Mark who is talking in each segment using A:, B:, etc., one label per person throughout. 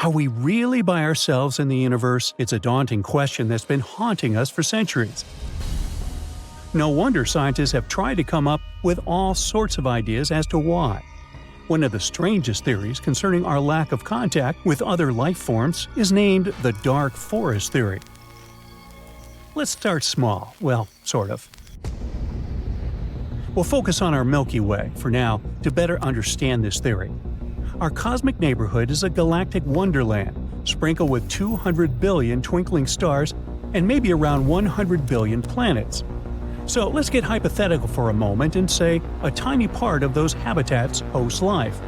A: Are we really by ourselves in the universe? It's a daunting question that's been haunting us for centuries. No wonder scientists have tried to come up with all sorts of ideas as to why. One of the strangest theories concerning our lack of contact with other life forms is named the dark forest theory. Let's start small, well, sort of. We'll focus on our Milky Way for now to better understand this theory. Our cosmic neighborhood is a galactic wonderland, sprinkled with 200 billion twinkling stars and maybe around 100 billion planets. So let's get hypothetical for a moment and say a tiny part of those habitats hosts life.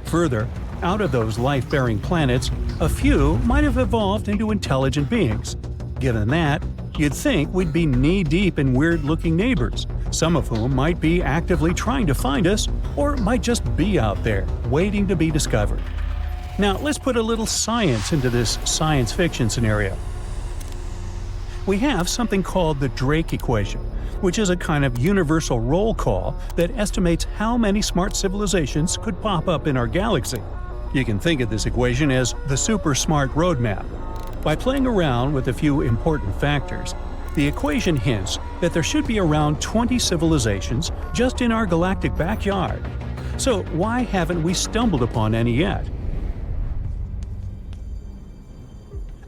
A: Further, out of those life-bearing planets, a few might have evolved into intelligent beings. Given that, you'd think we'd be knee-deep in weird-looking neighbors, some of whom might be actively trying to find us or might just be out there, waiting to be discovered. Now, let's put a little science into this science fiction scenario. We have something called the Drake equation, which is a kind of universal roll call that estimates how many smart civilizations could pop up in our galaxy. You can think of this equation as the super smart roadmap. By playing around with a few important factors, the equation hints that there should be around 20 civilizations just in our galactic backyard. So why haven't we stumbled upon any yet?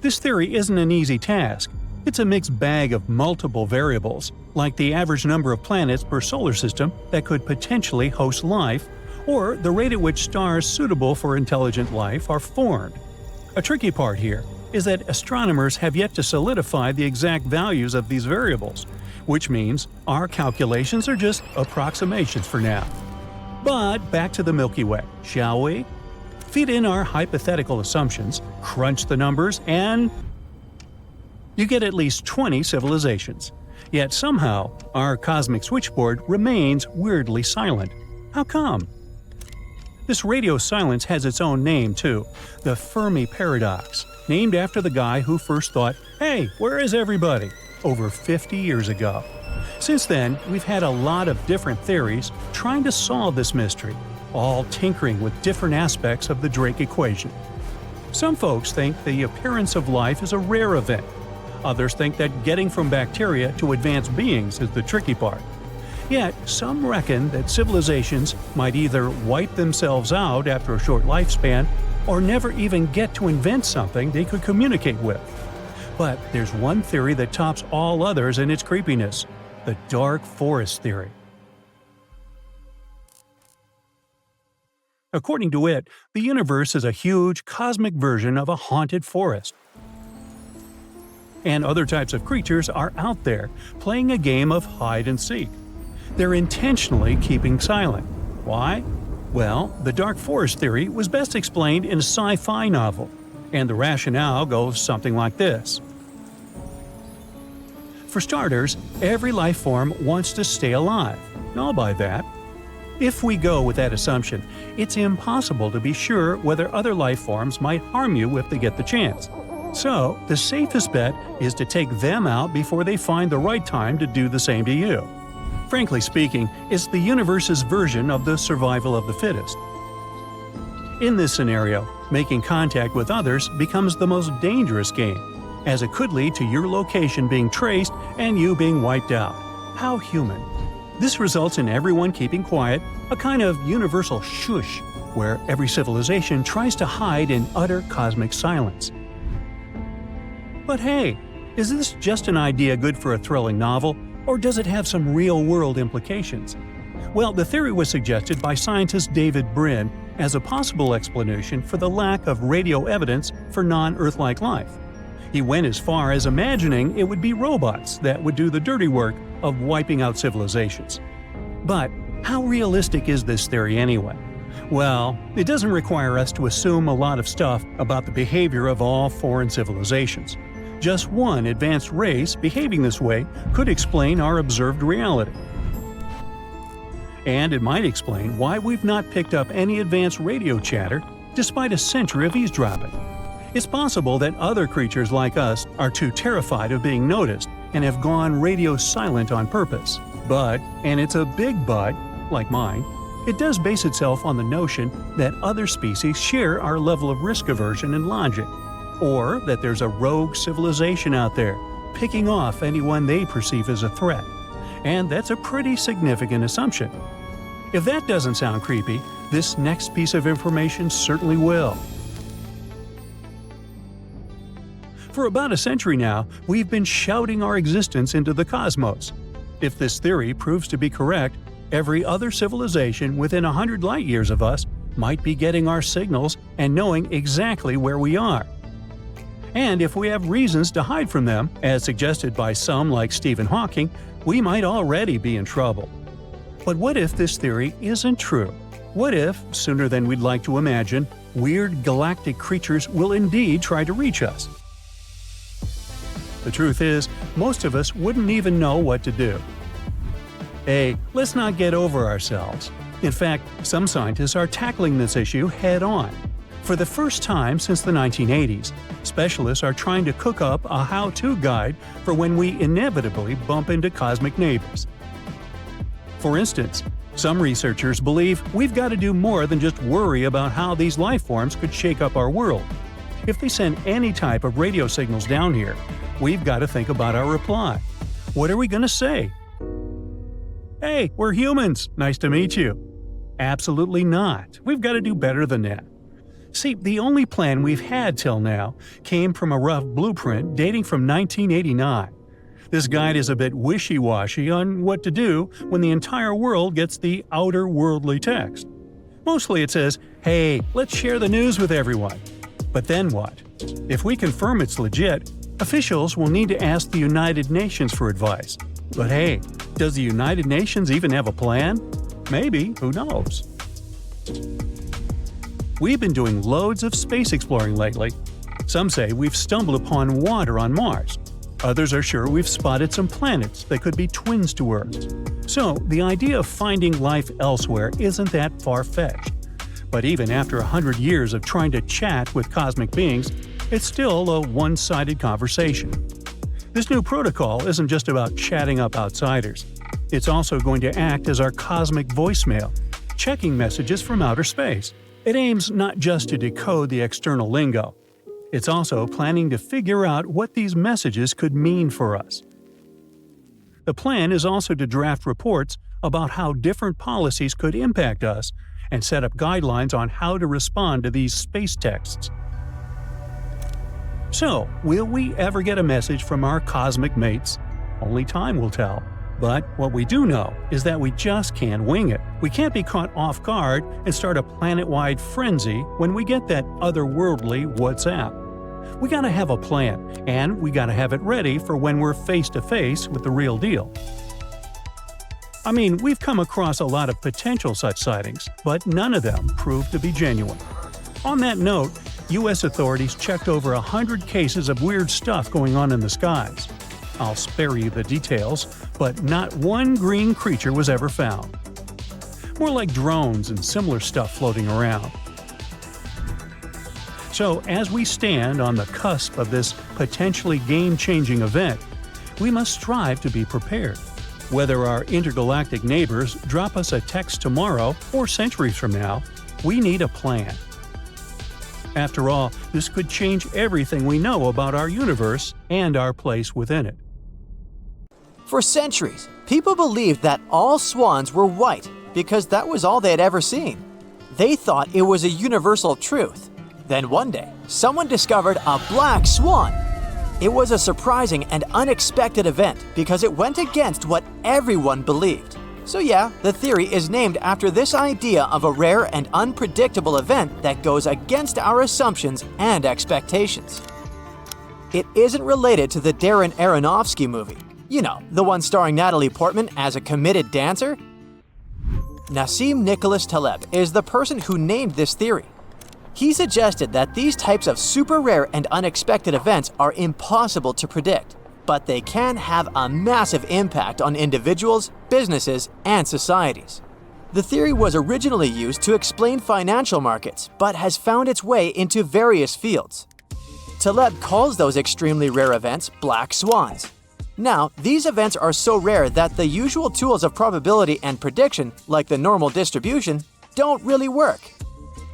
A: This theory isn't an easy task. It's a mixed bag of multiple variables, like the average number of planets per solar system that could potentially host life, or the rate at which stars suitable for intelligent life are formed. A tricky part here is that astronomers have yet to solidify the exact values of these variables, which means our calculations are just approximations for now. But back to the Milky Way, shall we? Feed in our hypothetical assumptions, crunch the numbers, and you get at least 20 civilizations. Yet somehow, our cosmic switchboard remains weirdly silent. How come? This radio silence has its own name too, the Fermi paradox, named after the guy who first thought, "Hey, where is everybody?" over 50 years ago. Since then, we've had a lot of different theories trying to solve this mystery, all tinkering with different aspects of the Drake equation. Some folks think the appearance of life is a rare event. Others think that getting from bacteria to advanced beings is the tricky part. Yet, some reckon that civilizations might either wipe themselves out after a short lifespan or never even get to invent something they could communicate with. But there's one theory that tops all others in its creepiness: the dark forest theory. According to it, the universe is a huge cosmic version of a haunted forest. And other types of creatures are out there, playing a game of hide and seek. They're intentionally keeping silent. Why? Well, the dark forest theory was best explained in a sci-fi novel, and the rationale goes something like this. For starters, every life form wants to stay alive. I'll buy that. If we go with that assumption, it's impossible to be sure whether other life forms might harm you if they get the chance. So, the safest bet is to take them out before they find the right time to do the same to you. Frankly speaking, it's the universe's version of the survival of the fittest. In this scenario, making contact with others becomes the most dangerous game, as it could lead to your location being traced and you being wiped out. How human. This results in everyone keeping quiet, a kind of universal shush, where every civilization tries to hide in utter cosmic silence. But hey, is this just an idea good for a thrilling novel, or does it have some real-world implications? Well, the theory was suggested by scientist David Brin as a possible explanation for the lack of radio evidence for non-Earth-like life. He went as far as imagining it would be robots that would do the dirty work of wiping out civilizations. But how realistic is this theory anyway? Well, it doesn't require us to assume a lot of stuff about the behavior of all foreign civilizations. Just one advanced race behaving this way could explain our observed reality. And it might explain why we've not picked up any advanced radio chatter despite a century of eavesdropping. It's possible that other creatures like us are too terrified of being noticed and have gone radio silent on purpose. But, and it's a big but, like mine, It does base itself on the notion that other species share our level of risk aversion and logic, or that there's a rogue civilization out there picking off anyone they perceive as a threat. And that's a pretty significant assumption. If that doesn't sound creepy, this next piece of information certainly will. For about a century now, we've been shouting our existence into the cosmos. If this theory proves to be correct, every other civilization within 100 light-years of us might be getting our signals and knowing exactly where we are. And if we have reasons to hide from them, as suggested by some like Stephen Hawking, we might already be in trouble. But what if this theory isn't true? What if, sooner than we'd like to imagine, weird galactic creatures will indeed try to reach us? The truth is, most of us wouldn't even know what to do. Hey, let's not get over ourselves. In fact, some scientists are tackling this issue head-on. For the first time since the 1980s, specialists are trying to cook up a how-to guide for when we inevitably bump into cosmic neighbors. For instance, some researchers believe we've got to do more than just worry about how these life forms could shake up our world. If they send any type of radio signals down here, we've got to think about our reply. What are we going to say? Hey, we're humans. Nice to meet you. Absolutely not. We've got to do better than that. See, the only plan we've had till now came from a rough blueprint dating from 1989. This guide is a bit wishy-washy on what to do when the entire world gets the outer worldly text. Mostly it says, hey, let's share the news with everyone. But then what? If we confirm it's legit, officials will need to ask the United Nations for advice. But hey, does the United Nations even have a plan? Maybe, who knows? We've been doing loads of space exploring lately. Some say we've stumbled upon water on Mars. Others are sure we've spotted some planets that could be twins to Earth. So the idea of finding life elsewhere isn't that far-fetched. But even after 100 years of trying to chat with cosmic beings, it's still a one-sided conversation. This new protocol isn't just about chatting up outsiders. It's also going to act as our cosmic voicemail, checking messages from outer space. It aims not just to decode the external lingo. It's also planning to figure out what these messages could mean for us. The plan is also to draft reports about how different policies could impact us and set up guidelines on how to respond to these space texts. So, will we ever get a message from our cosmic mates? Only time will tell. But what we do know is that we just can't wing it. We can't be caught off guard and start a planet-wide frenzy when we get that otherworldly WhatsApp. We gotta have a plan, and we gotta have it ready for when we're face-to-face with the real deal. I mean, we've come across a lot of potential such sightings, but none of them proved to be genuine. On that note, U.S. authorities checked over 100 cases of weird stuff going on in the skies. I'll spare you the details, but not one green creature was ever found. More like drones and similar stuff floating around. So, as we stand on the cusp of this potentially game-changing event, we must strive to be prepared. Whether our intergalactic neighbors drop us a text tomorrow or centuries from now, we need a plan. After all, this could change everything we know about our universe and our place within it.
B: For centuries, people believed that all swans were white because that was all they had ever seen. They thought it was a universal truth. Then one day, someone discovered a black swan. It was a surprising and unexpected event because it went against what everyone believed. So yeah, the theory is named after this idea of a rare and unpredictable event that goes against our assumptions and expectations. It isn't related to the Darren Aronofsky movie. You know, the one starring Natalie Portman as a committed dancer? Nassim Nicholas Taleb is the person who named this theory. He suggested that these types of super rare and unexpected events are impossible to predict, but they can have a massive impact on individuals, businesses, and societies. The theory was originally used to explain financial markets, but has found its way into various fields. Taleb calls those extremely rare events black swans. Now, these events are so rare that the usual tools of probability and prediction, like the normal distribution, don't really work.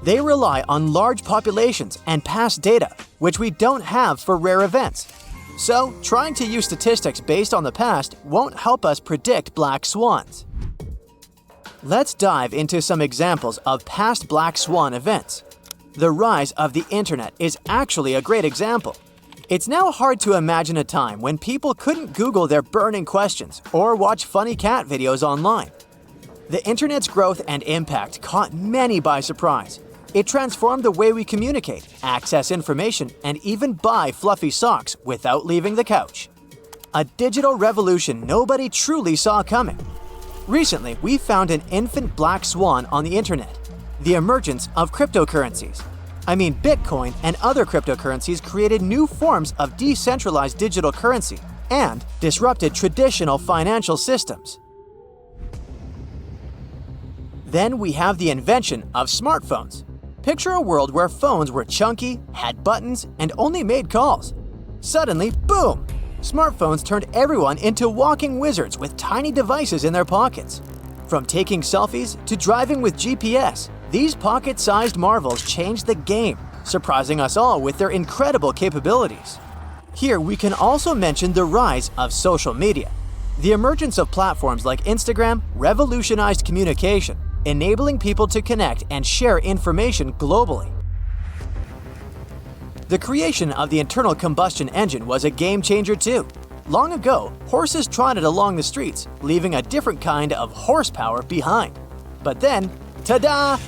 B: They rely on large populations and past data, which we don't have for rare events. So, trying to use statistics based on the past won't help us predict black swans. Let's dive into some examples of past black swan events. The rise of the internet is actually a great example. It's now hard to imagine a time when people couldn't Google their burning questions or watch funny cat videos online. The internet's growth and impact caught many by surprise. It transformed the way we communicate, access information, and even buy fluffy socks without leaving the couch. A digital revolution nobody truly saw coming. Recently, we found an infant black swan on the internet. The emergence of cryptocurrencies. Bitcoin and other cryptocurrencies created new forms of decentralized digital currency and disrupted traditional financial systems. Then we have the invention of smartphones. Picture a world where phones were chunky, had buttons, and only made calls. Suddenly, boom! Smartphones turned everyone into walking wizards with tiny devices in their pockets. From taking selfies to driving with GPS, these pocket-sized marvels changed the game, surprising us all with their incredible capabilities. Here we can also mention the rise of social media. The emergence of platforms like Instagram revolutionized communication, enabling people to connect and share information globally. The creation of the internal combustion engine was a game-changer too. Long ago, horses trotted along the streets, leaving a different kind of horsepower behind. But then, ta-da!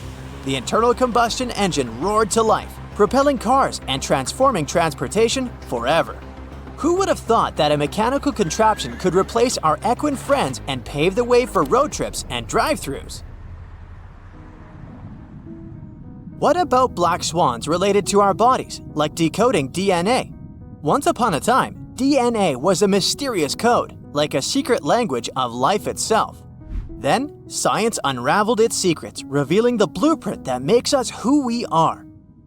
B: The internal combustion engine roared to life, propelling cars and transforming transportation forever. Who would have thought that a mechanical contraption could replace our equine friends and pave the way for road trips and drive-thrus? What about black swans related to our bodies, like decoding DNA? Once upon a time, DNA was a mysterious code, like a secret language of life itself. Then, science unraveled its secrets, revealing the blueprint that makes us who we are.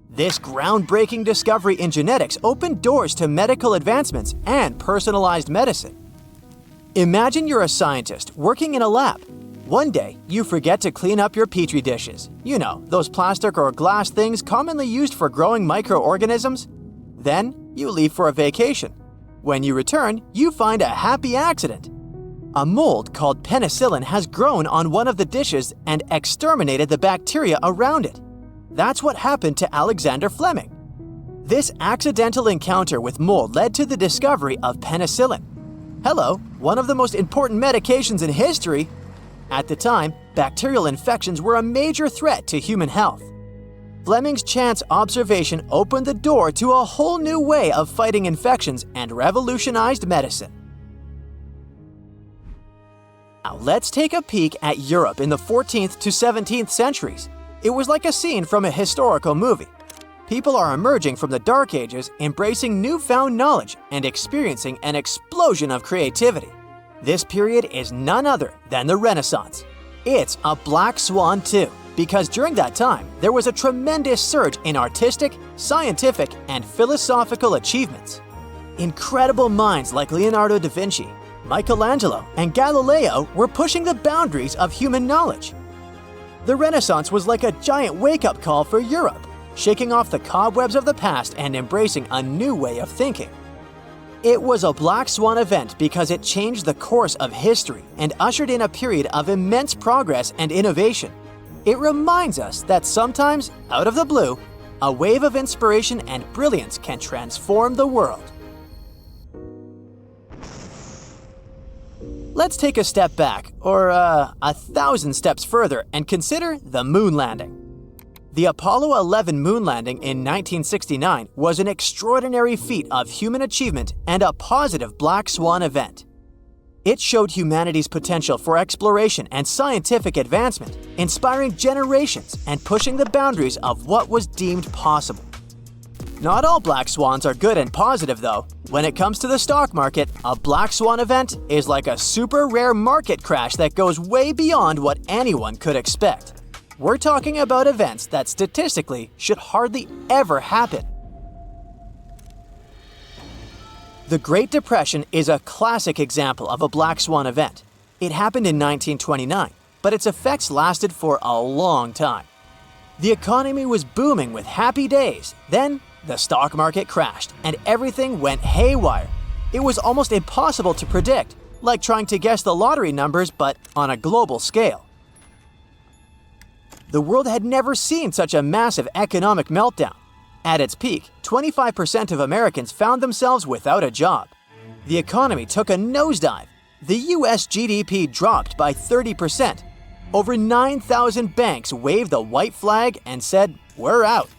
B: This groundbreaking discovery in genetics opened doors to medical advancements and personalized medicine. Imagine you're a scientist working in a lab. One day, you forget to clean up your petri dishes. You know, those plastic or glass things commonly used for growing microorganisms. Then, you leave for a vacation. When you return, you find a happy accident. A mold called penicillin has grown on one of the dishes and exterminated the bacteria around it. That's what happened to Alexander Fleming. This accidental encounter with mold led to the discovery of penicillin. Hello, one of the most important medications in history. At the time, bacterial infections were a major threat to human health. Fleming's chance observation opened the door to a whole new way of fighting infections and revolutionized medicine. Now let's take a peek at Europe in the 14th to 17th centuries. It was like a scene from a historical movie. People are emerging from the Dark Ages, embracing newfound knowledge and experiencing an explosion of creativity. This period is none other than the Renaissance. It's a black swan too, because during that time, there was a tremendous surge in artistic, scientific, and philosophical achievements. Incredible minds like Leonardo da Vinci, Michelangelo, and Galileo were pushing the boundaries of human knowledge. The Renaissance was like a giant wake-up call for Europe, shaking off the cobwebs of the past and embracing a new way of thinking. It was a black swan event because it changed the course of history and ushered in a period of immense progress and innovation. It reminds us that sometimes, out of the blue, a wave of inspiration and brilliance can transform the world. Let's take a step back, or 1,000 steps further, and consider the moon landing. The Apollo 11 moon landing in 1969 was an extraordinary feat of human achievement and a positive black swan event. It showed humanity's potential for exploration and scientific advancement, inspiring generations and pushing the boundaries of what was deemed possible. Not all black swans are good and positive though. When it comes to the stock market, a black swan event is like a super rare market crash that goes way beyond what anyone could expect. We're talking about events that statistically should hardly ever happen. The Great Depression is a classic example of a black swan event. It happened in 1929, but its effects lasted for a long time. The economy was booming with happy days. Then, the stock market crashed and everything went haywire. It was almost impossible to predict, like trying to guess the lottery numbers but on a global scale. The world had never seen such a massive economic meltdown. At its peak, 25% of Americans found themselves without a job. The economy took a nosedive. The US GDP dropped by 30%. Over 9,000 banks waved the white flag and said, "We're out."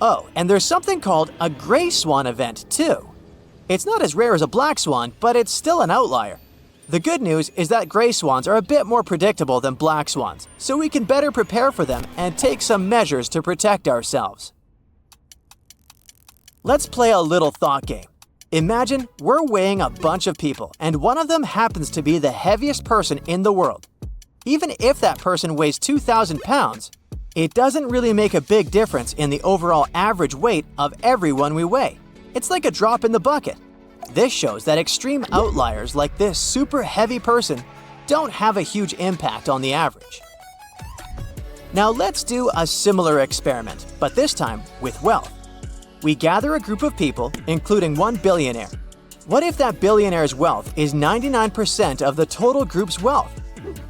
B: Oh, and there's something called a gray swan event, too. It's not as rare as a black swan, but it's still an outlier. The good news is that gray swans are a bit more predictable than black swans, so we can better prepare for them and take some measures to protect ourselves. Let's play a little thought game. Imagine we're weighing a bunch of people, and one of them happens to be the heaviest person in the world. Even if that person weighs 2,000 pounds, it doesn't really make a big difference in the overall average weight of everyone we weigh. It's like a drop in the bucket. This shows that extreme outliers like this super heavy person don't have a huge impact on the average. Now let's do a similar experiment, but this time with wealth. We gather a group of people, including one billionaire. What if that billionaire's wealth is 99% of the total group's wealth?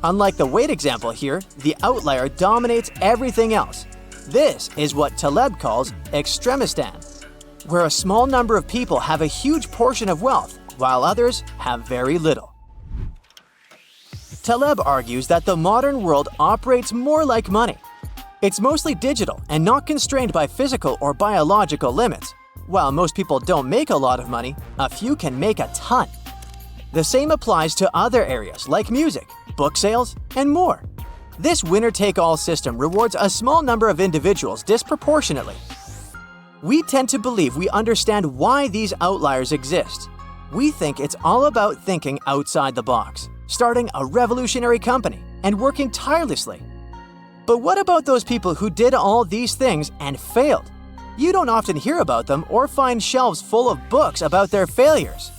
B: Unlike the weight example here, the outlier dominates everything else. This is what Taleb calls extremistan, where a small number of people have a huge portion of wealth, while others have very little. Taleb argues that the modern world operates more like money. It's mostly digital and not constrained by physical or biological limits. While most people don't make a lot of money, a few can make a ton. The same applies to other areas like music, book sales, and more. This winner-take-all system rewards a small number of individuals disproportionately. We tend to believe we understand why these outliers exist. We think it's all about thinking outside the box, starting a revolutionary company, and working tirelessly. But what about those people who did all these things and failed? You don't often hear about them or find shelves full of books about their failures.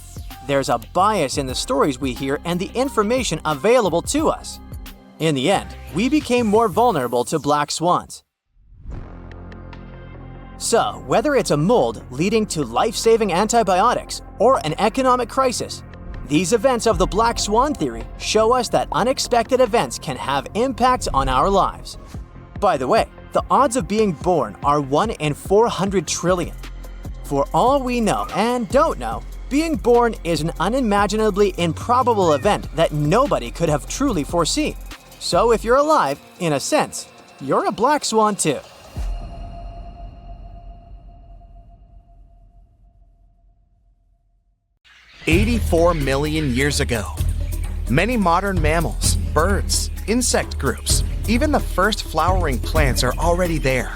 B: There's a bias in the stories we hear and the information available to us. In the end, we became more vulnerable to black swans. So, whether it's a mold leading to life-saving antibiotics or an economic crisis, these events of the black swan theory show us that unexpected events can have impacts on our lives. By the way, the odds of being born are 1 in 400 trillion. For all we know and don't know, being born is an unimaginably improbable event that nobody could have truly foreseen. So if you're alive, in a sense, you're a black swan too.
C: $84 million years ago. Many modern mammals, birds, insect groups, even the first flowering plants are already there.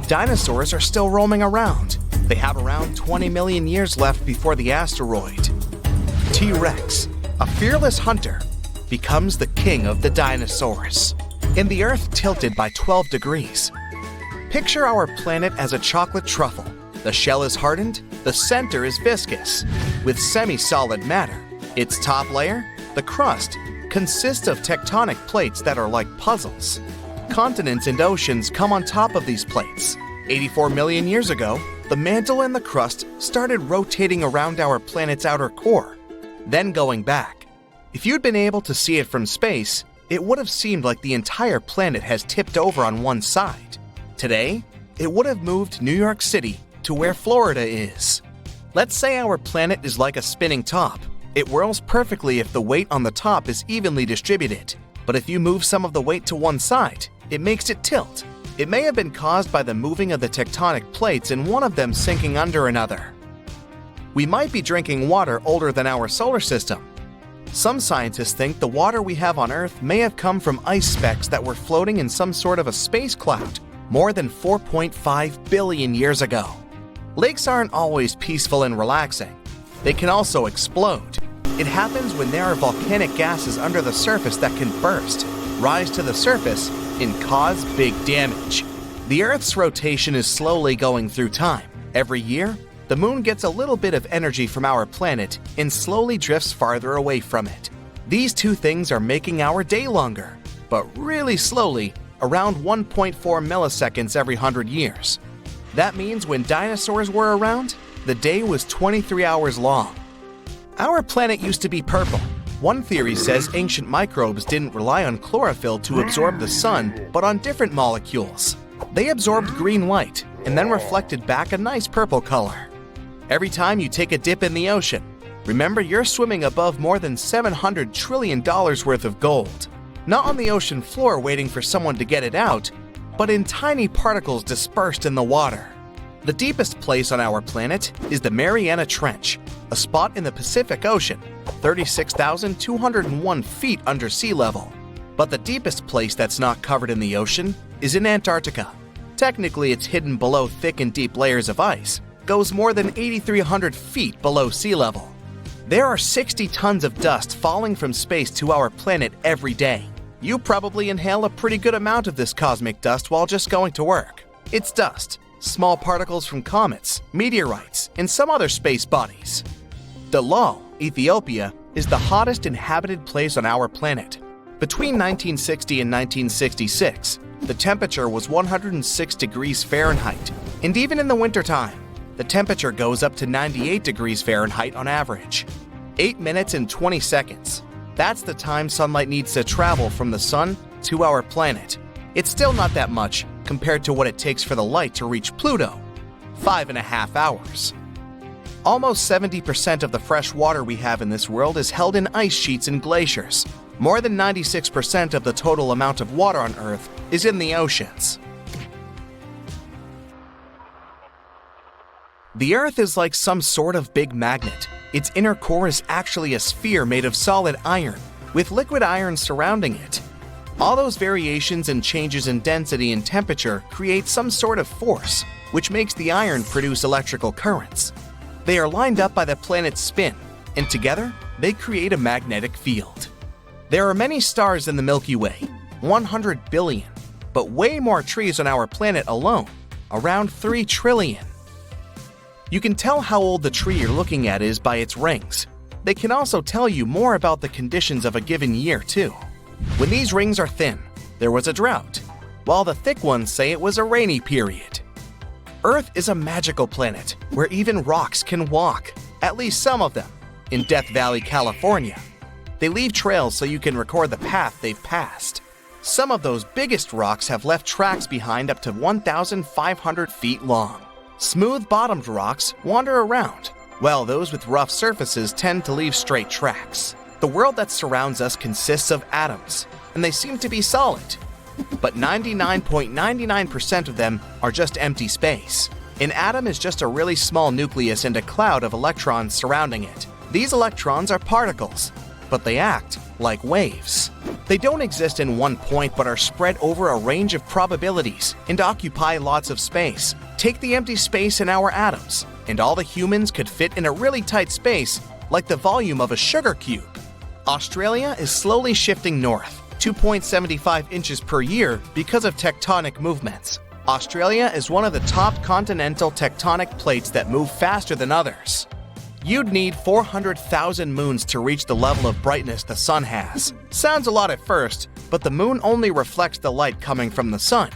C: Dinosaurs are still roaming around. They have around 20 million years left before the asteroid. T-Rex, a fearless hunter, becomes the king of the dinosaurs. In the Earth tilted by 12 degrees. Picture our planet as a chocolate truffle. The shell is hardened, the center is viscous, with semi-solid matter. Its top layer, the crust, consists of tectonic plates that are like puzzles. Continents and oceans come on top of these plates. 84 million years ago, the mantle and the crust started rotating around our planet's outer core, then going back. If you'd been able to see it from space, it would have seemed like the entire planet has tipped over on one side. Today, it would have moved New York City to where Florida is. Let's say our planet is like a spinning top. It whirls perfectly if the weight on the top is evenly distributed. But if you move some of the weight to one side, it makes it tilt. It may have been caused by the moving of the tectonic plates and one of them sinking under another. We might be drinking water older than our solar system. Some scientists think the water we have on Earth may have come from ice specks that were floating in some sort of a space cloud more than 4.5 billion years ago. Lakes aren't always peaceful and relaxing. They can also explode. It happens when there are volcanic gases under the surface that can burst, rise to the surface, and cause big damage. The Earth's rotation is slowly going through time. Every year, The moon gets a little bit of energy from our planet and slowly drifts farther away from it. These two things are making our day longer, but really slowly, around 1.4 milliseconds every 100 years. That means when dinosaurs were around, the day was 23 hours long. Our planet used to be purple. One theory says ancient microbes didn't rely on chlorophyll to absorb the sun, but on different molecules. They absorbed green light and then reflected back a nice purple color. Every time you take a dip in the ocean, remember you're swimming above more than $700 trillion worth of gold. Not on the ocean floor waiting for someone to get it out, but in tiny particles dispersed in the water. The deepest place on our planet is the Mariana Trench, a spot in the Pacific Ocean, 36,201 feet under sea level. But the deepest place that's not covered in the ocean is in Antarctica. Technically, it's hidden below thick and deep layers of ice, goes more than 8,300 feet below sea level. There are 60 tons of dust falling from space to our planet every day. You probably inhale a pretty good amount of this cosmic dust while just going to work. It's dust, small particles from comets, meteorites, and some other space bodies. Dalal, Ethiopia, is the hottest inhabited place on our planet. Between 1960 and 1966, the temperature was 106 degrees Fahrenheit, and even in the wintertime, the temperature goes up to 98 degrees Fahrenheit on average. 8 minutes and 20 seconds. That's the time sunlight needs to travel from the sun to our planet. It's still not that much compared to what it takes for the light to reach Pluto, 5.5 hours. Almost 70% of the fresh water we have in this world is held in ice sheets and glaciers. More than 96% of the total amount of water on Earth is in the oceans. The Earth is like some sort of big magnet. Its inner core is actually a sphere made of solid iron, with liquid iron surrounding it. All those variations and changes in density and temperature create some sort of force, which makes the iron produce electrical currents. They are lined up by the planet's spin, and together, they create a magnetic field. There are many stars in the Milky Way, 100 billion, but way more trees on our planet alone, around 3 trillion. You can tell how old the tree you're looking at is by its rings. They can also tell you more about the conditions of a given year, too. When these rings are thin, there was a drought, while the thick ones say it was a rainy period. Earth is a magical planet where even rocks can walk, at least some of them, in Death Valley, California. They leave trails so you can record the path they've passed. Some of those biggest rocks have left tracks behind up to 1,500 feet long. Smooth-bottomed rocks wander around, while those with rough surfaces tend to leave straight tracks. The world that surrounds us consists of atoms, and they seem to be solid. But 99.99% of them are just empty space. An atom is just a really small nucleus and a cloud of electrons surrounding it. These electrons are particles, but they act like waves. They don't exist in one point but are spread over a range of probabilities and occupy lots of space. Take the empty space in our atoms, and all the humans could fit in a really tight space like the volume of a sugar cube. Australia is slowly shifting north, 2.75 inches per year because of tectonic movements. Australia is one of the top continental tectonic plates that move faster than others. You'd need 400,000 moons to reach the level of brightness the sun has. Sounds a lot at first, but the moon only reflects the light coming from the sun.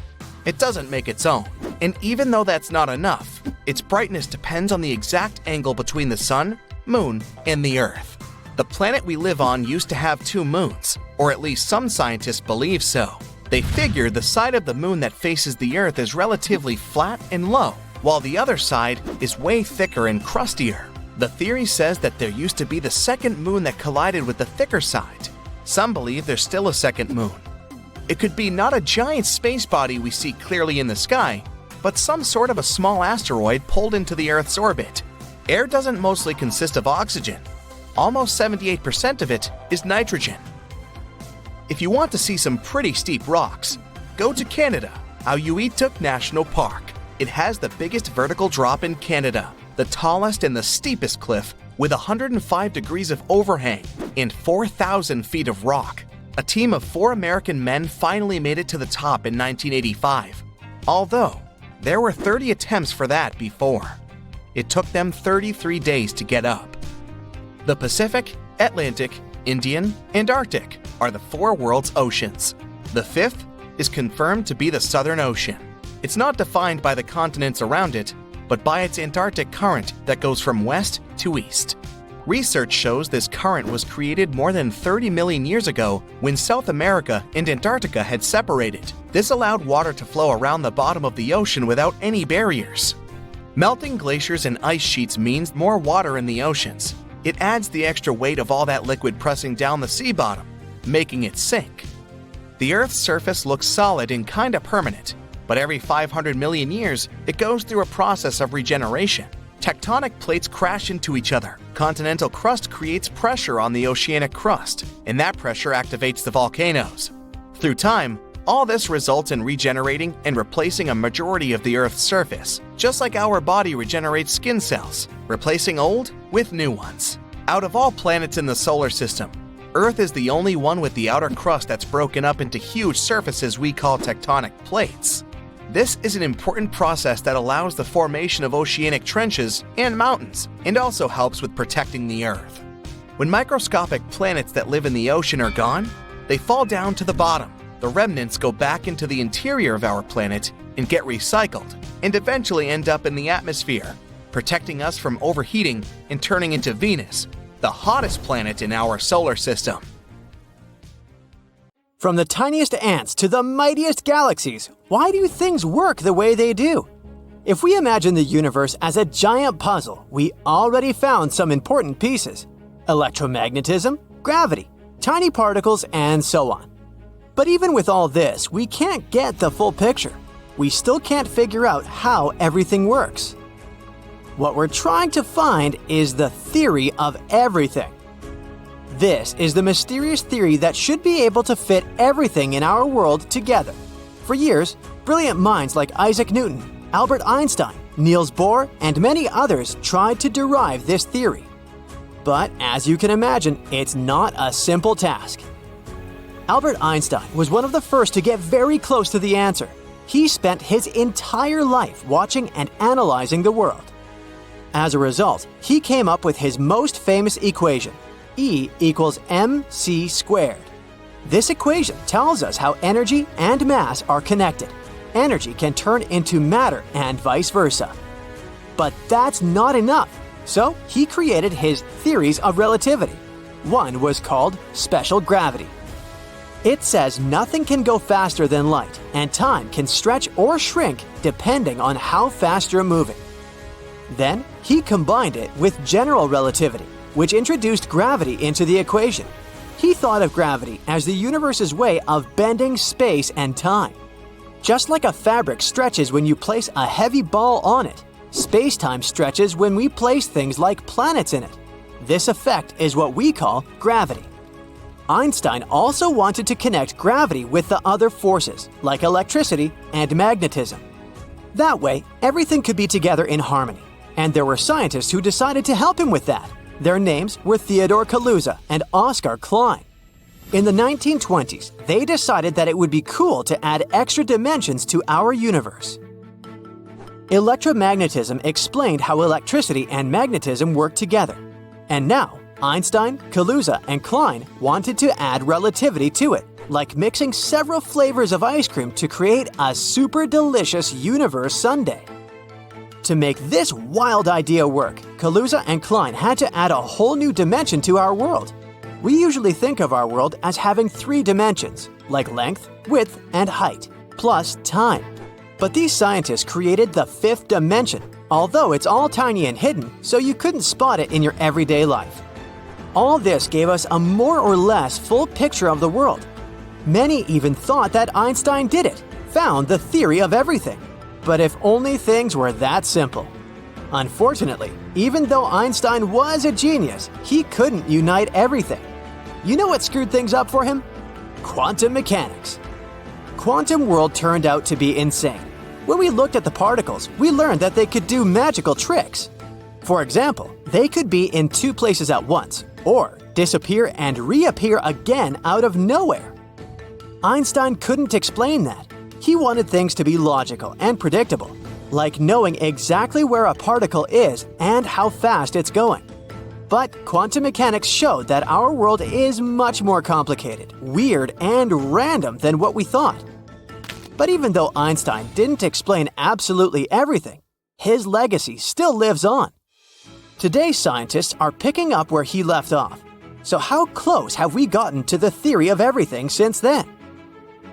C: It doesn't make its own. And even though that's not enough, its brightness depends on the exact angle between the sun, moon, and the Earth. The planet we live on used to have 2 moons, or at least some scientists believe so. They figure the side of the moon that faces the Earth is relatively flat and low, while the other side is way thicker and crustier. The theory says that there used to be the second moon that collided with the thicker side. Some believe there's still a second moon. It could be not a giant space body we see clearly in the sky, but some sort of a small asteroid pulled into the Earth's orbit. Air doesn't mostly consist of oxygen. Almost 78% of it is nitrogen. If you want to see some pretty steep rocks, go to Canada, Oceanic National Park. It has the biggest vertical drop in Canada, the tallest and the steepest cliff, with 105 degrees of overhang and 4,000 feet of rock. A team of 4 American men finally made it to the top in 1985, although there were 30 attempts for that before. It took them 33 days to get up. The Pacific, Atlantic, Indian, and Arctic are the 4 world's oceans. The 5th is confirmed to be the Southern Ocean. It's not defined by the continents around it, but by its Antarctic current that goes from west to east. Research shows this current was created more than 30 million years ago when South America and Antarctica had separated. This allowed water to flow around the bottom of the ocean without any barriers. Melting glaciers and ice sheets means more water in the oceans. It adds the extra weight of all that liquid pressing down the sea bottom, making it sink. The Earth's surface looks solid and kinda permanent, but every 500 million years, it goes through a process of regeneration. Tectonic plates crash into each other. Continental crust creates pressure on the oceanic crust, and that pressure activates the volcanoes. Through time, all this results in regenerating and replacing a majority of the Earth's surface, just like our body regenerates skin cells, replacing old with new ones. Out of all planets in the solar system, Earth is the only one with the outer crust that's broken up into huge surfaces we call tectonic plates. This is an important process that allows the formation of oceanic trenches and mountains, and also helps with protecting the Earth. When microscopic planets that live in the ocean are gone, they fall down to the bottom. The remnants go back into the interior of our planet and get recycled, and eventually end up in the atmosphere, protecting us from overheating and turning into Venus, the hottest planet in our solar system.
B: From the tiniest ants to the mightiest galaxies, why do things work the way they do? If we imagine the universe as a giant puzzle, we already found some important pieces: electromagnetism, gravity, tiny particles, and so on. But even with all this, we can't get the full picture. We still can't figure out how everything works. What we're trying to find is the theory of everything. This is the mysterious theory that should be able to fit everything in our world together. For years, brilliant minds like Isaac Newton, Albert Einstein, Niels Bohr, and many others tried to derive this theory. But as you can imagine, it's not a simple task. Albert Einstein was one of the first to get very close to the answer. He spent his entire life watching and analyzing the world. As a result, he came up with his most famous equation: E equals mc squared. This equation tells us how energy and mass are connected. Energy can turn into matter and vice versa. But that's not enough, so he created his theories of relativity. One was called special gravity. It says nothing can go faster than light, and time can stretch or shrink depending on how fast you're moving. Then he combined it with general relativity, which introduced gravity into the equation. He thought of gravity as the universe's way of bending space and time. Just like a fabric stretches when you place a heavy ball on it, space-time stretches when we place things like planets in it. This effect is what we call gravity. Einstein also wanted to connect gravity with the other forces, like electricity and magnetism. That way, everything could be together in harmony. And there were scientists who decided to help him with that. Their names were Theodore Kaluza and Oscar Klein. In the 1920s, they decided that it would be cool to add extra dimensions to our universe. Electromagnetism explained how electricity and magnetism work together. And now, Einstein, Kaluza, and Klein wanted to add relativity to it, like mixing several flavors of ice cream to create a super delicious universe sundae. To make this wild idea work, Kaluza and Klein had to add a whole new dimension to our world. We usually think of our world as having 3 dimensions, like length, width, and height, plus time. But these scientists created the 5th dimension, although it's all tiny and hidden, so you couldn't spot it in your everyday life. All this gave us a more or less full picture of the world. Many even thought that Einstein did it, found the theory of everything. But if only things were that simple. Unfortunately, even though Einstein was a genius, he couldn't unite everything. You know what screwed things up for him? Quantum mechanics. Quantum world turned out to be insane. When we looked at the particles, we learned that they could do magical tricks. For example, they could be in 2 places at once, or disappear and reappear again out of nowhere. Einstein couldn't explain that. He wanted things to be logical and predictable, like knowing exactly where a particle is and how fast it's going. But quantum mechanics showed that our world is much more complicated, weird, and random than what we thought. But even though Einstein didn't explain absolutely everything, his legacy still lives on. Today, scientists are picking up where he left off. So how close have we gotten to the theory of everything since then?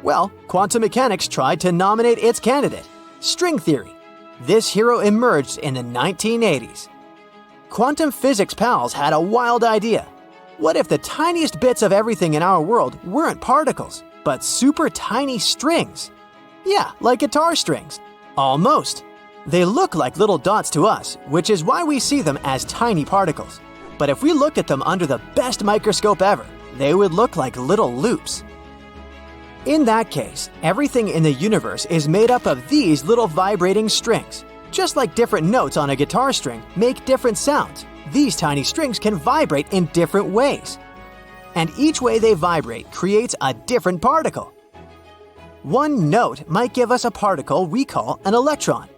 B: Well, quantum mechanics tried to nominate its candidate, string theory. This hero emerged in the 1980s. Quantum physics pals had a wild idea. What if the tiniest bits of everything in our world weren't particles, but super tiny strings? Yeah, like guitar strings. Almost. They look like little dots to us, which is why we see them as tiny particles. But if we looked at them under the best microscope ever, they would look like little loops. In that case, everything in the universe is made up of these little vibrating strings. Just like different notes on a guitar string make different sounds, these tiny strings can vibrate in different ways. And each way they vibrate creates a different particle. One note might give us a particle we call an electron.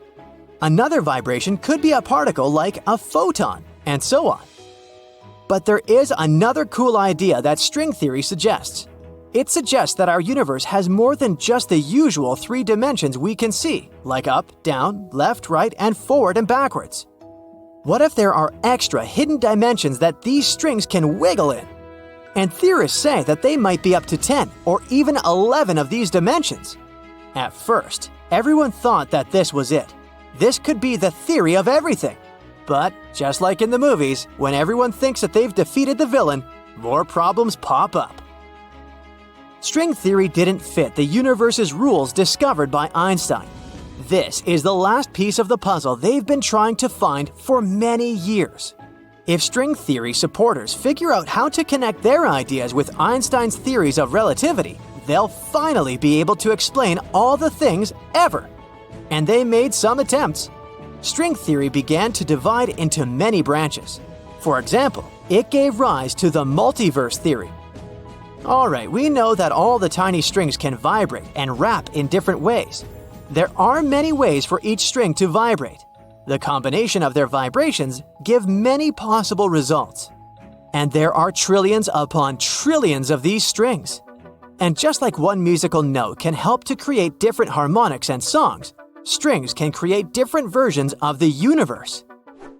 B: Another vibration could be a particle like a photon, and so on. But there is another cool idea that string theory suggests. It suggests that our universe has more than just the usual 3 dimensions we can see, like up, down, left, right, and forward and backwards. What if there are extra hidden dimensions that these strings can wiggle in? And theorists say that they might be up to 10 or even 11 of these dimensions. At first, everyone thought that this was it. This could be the theory of everything. But, just like in the movies, when everyone thinks that they've defeated the villain, more problems pop up. String theory didn't fit the universe's rules discovered by Einstein. This is the last piece of the puzzle they've been trying to find for many years. If string theory supporters figure out how to connect their ideas with Einstein's theories of relativity, they'll finally be able to explain all the things ever. And they made some attempts. String theory began to divide into many branches. For example, it gave rise to the multiverse theory. Alright, we know that all the tiny strings can vibrate and wrap in different ways. There are many ways for each string to vibrate. The combination of their vibrations give many possible results. And there are trillions upon trillions of these strings. And just like one musical note can help to create different harmonics and songs, strings can create different versions of the universe.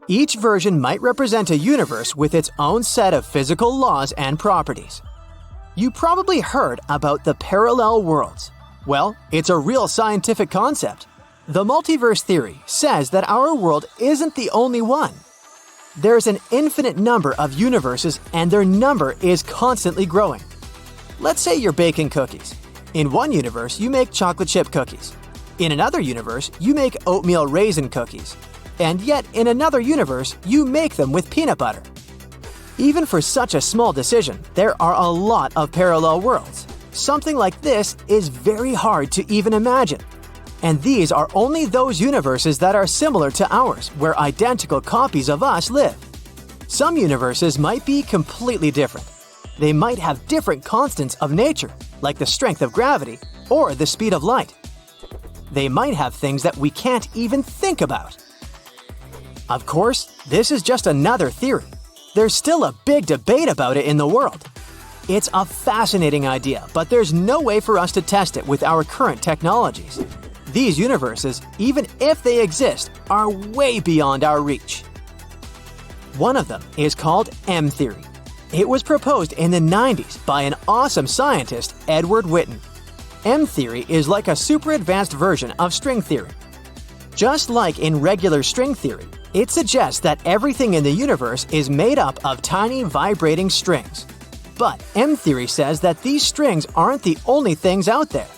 B: Each version might represent a universe with its own set of physical laws and properties. You probably heard about the parallel worlds. Well, it's a real scientific concept. The multiverse theory says that our world isn't the only one. There's an infinite number of universes and their number is constantly growing. Let's say you're baking cookies. In one universe, you make chocolate chip cookies. In another universe, you make oatmeal raisin cookies. And yet, in another universe, you make them with peanut butter. Even for such a small decision, there are a lot of parallel worlds. Something like this is very hard to even imagine. And these are only those universes that are similar to ours, where identical copies of us live. Some universes might be completely different. They might have different constants of nature, like the strength of gravity or the speed of light. They might have things that we can't even think about. Of course, this is just another theory. There's still a big debate about it in the world. It's a fascinating idea, but there's no way for us to test it with our current technologies. These universes, even if they exist, are way beyond our reach. One of them is called M theory. It was proposed in the 90s by an awesome scientist, Edward Witten. M theory is like a super advanced version of string theory. Just like in regular string theory, it suggests that everything in the universe is made up of tiny vibrating strings. But M theory says that these strings aren't the only things out there.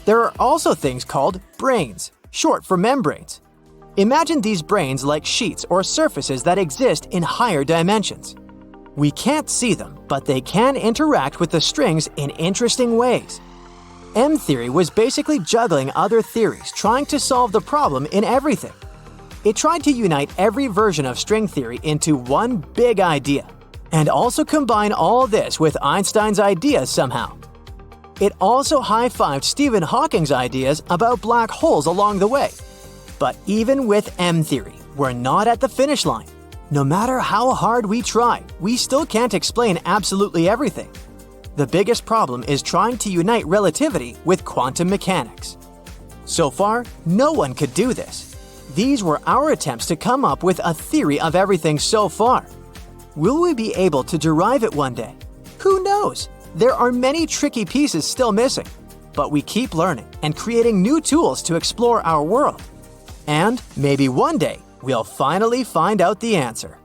B: There are also things called branes, short for membranes. Imagine these branes like sheets or surfaces that exist in higher dimensions. We can't see them, but they can interact with the strings in interesting ways. M theory was basically juggling other theories, trying to solve the problem in everything. It tried to unite every version of string theory into one big idea, and also combine all this with Einstein's ideas somehow. It also high-fived Stephen Hawking's ideas about black holes along the way. But even with M theory, we're not at the finish line. No matter how hard we try, we still can't explain absolutely everything. The biggest problem is trying to unite relativity with quantum mechanics. So far, no one could do this. These were our attempts to come up with a theory of everything so far. Will we be able to derive it one day? Who knows? There are many tricky pieces still missing, but we keep learning and creating new tools to explore our world. And maybe one day, we'll finally find out the answer.